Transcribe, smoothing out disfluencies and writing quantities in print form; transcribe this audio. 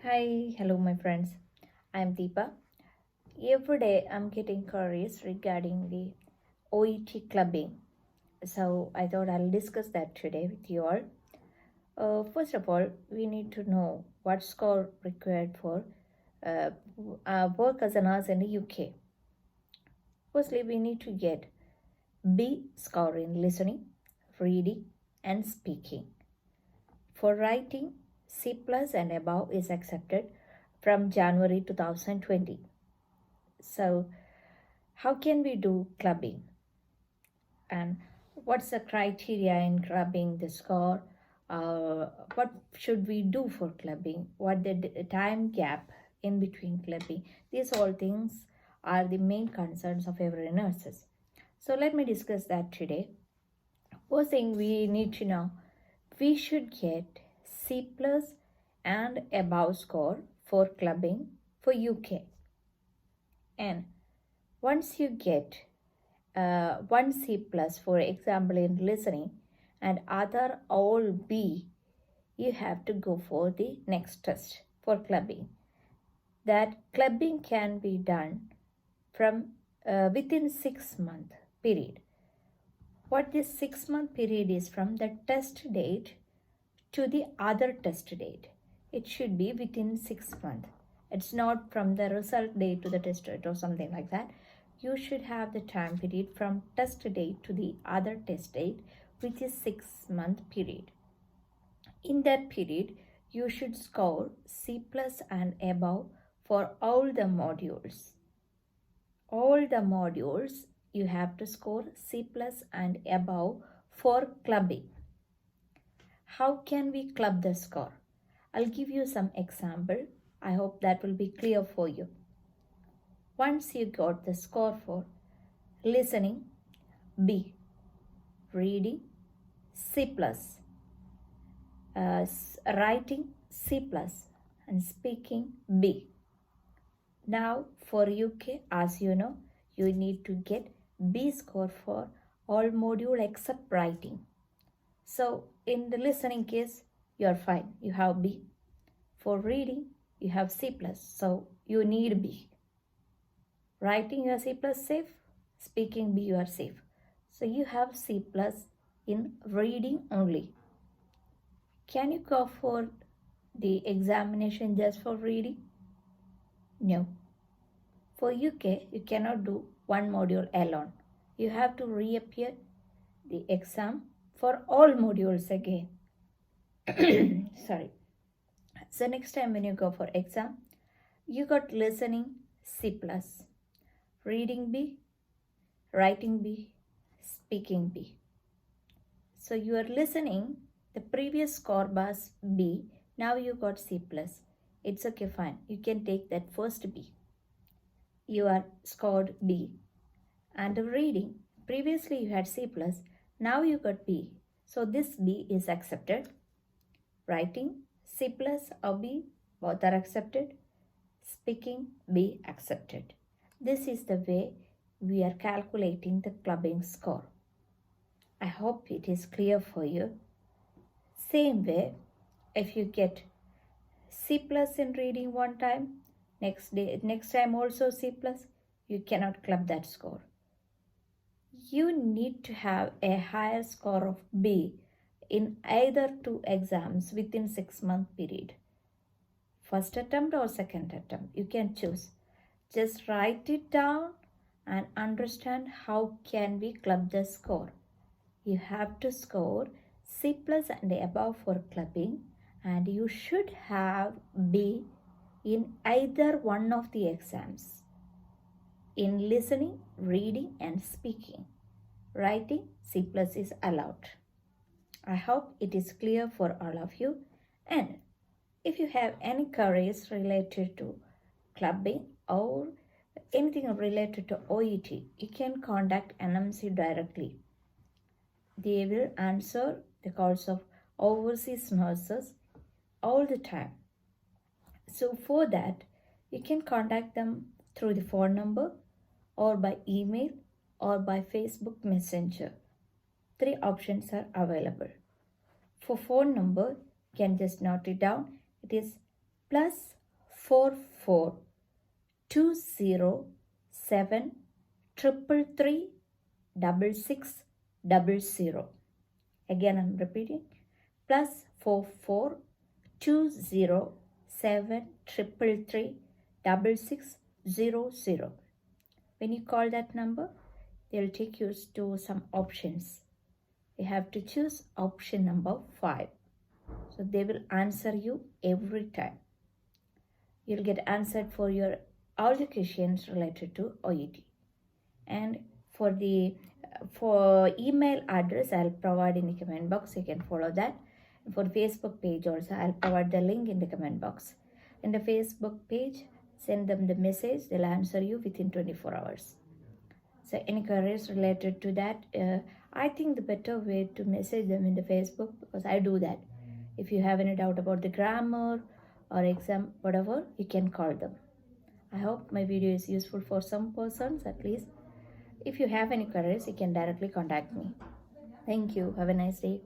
Hi, hello, my friends. I'm Deepa. Every day I'm getting queries regarding the OET clubbing. So I thought I'll discuss that today with you all. First of all, we need to know what score required for uh, work as a nurse in the UK. Firstly, we need to get B score in listening, reading, and speaking. For writing, C plus and above is accepted from January 2020. So, how can we do clubbing? And what's the criteria in clubbing the score? What should we do for clubbing? What the time gap in between clubbing? These all things are the main concerns of every nurses. So let me discuss that today. First thing we need to know, we should get C plus and above score for clubbing for UK. And once you get 1 C plus, for example, in listening, and other all B, you have to go for the next test for clubbing. That clubbing can be done from within 6 month period. What this 6 month period is from the test date to the other test date. It should be within 6 months. It's not from the result date to the test date or something like that. You should have the time period from test date to the other test date, which is 6 month period. In that period, you should score C plus and above for all the modules. All the modules you have to score C plus and above for clubbing. How can we club the score? I'll give you some example. I hope that will be clear for you. Once you got the score for listening, B, reading, C plus, writing, C plus, and speaking, B. Now for UK, as you know, you need to get B score for all module except writing. So in the listening case, you're fine. You have B. For reading, you have C plus. So you need B. Writing, you are C plus safe. Speaking, B, you are safe. So you have C plus in reading only. Can you go for the examination just for reading? No. For UK, you cannot do one module alone. You have to reappear the exam for all modules again. Sorry. So next time when you go for exam, you got listening C plus, reading B, writing B, speaking B. So you are listening, the previous score was B, now you got C plus. It's okay, fine. You can take that first B. You are scored B. And reading, previously you had C plus, now you got B. So this B is accepted. Writing, C plus or B, both are accepted. Speaking, B accepted. This is the way we are calculating the clubbing score. I hope it is clear for you. Same way, if you get C plus in reading one time, next time also C plus, you cannot club that score. You need to have a higher score of B in either two exams within 6 month period. First attempt or second attempt, you can choose. Just write it down and understand how can we club the score. You have to score C plus and above for clubbing, and you should have B in either one of the exams. In listening, reading and speaking. Writing, C plus is allowed. I hope it is clear for all of you, and if you have any queries related to clubbing or anything related to OET, you can contact NMC directly. They will answer the calls of overseas nurses all the time. So for that, you can contact them through the phone number or by email or by Facebook Messenger. 3 options are available. For phone number, you can just note it down. It is plus 44 207 333 6600. Again, I'm repeating, plus 44 207 333 6600. When you call that number, they'll take you to some options. You have to choose option number 5. So they will answer you every time. You'll get answered for your all the questions related to OET. And for email address, I'll provide in the comment box. You can follow that. For Facebook page also, I'll provide the link in the comment box. In the Facebook page, send them the message. They'll answer you within 24 hours. So any queries related to that, I think the better way to message them in the Facebook, because I do that. If you have any doubt about the grammar or exam, whatever, you can call them. I hope my video is useful for some persons at least. If you have any queries, you can directly contact me. Thank you. Have a nice day.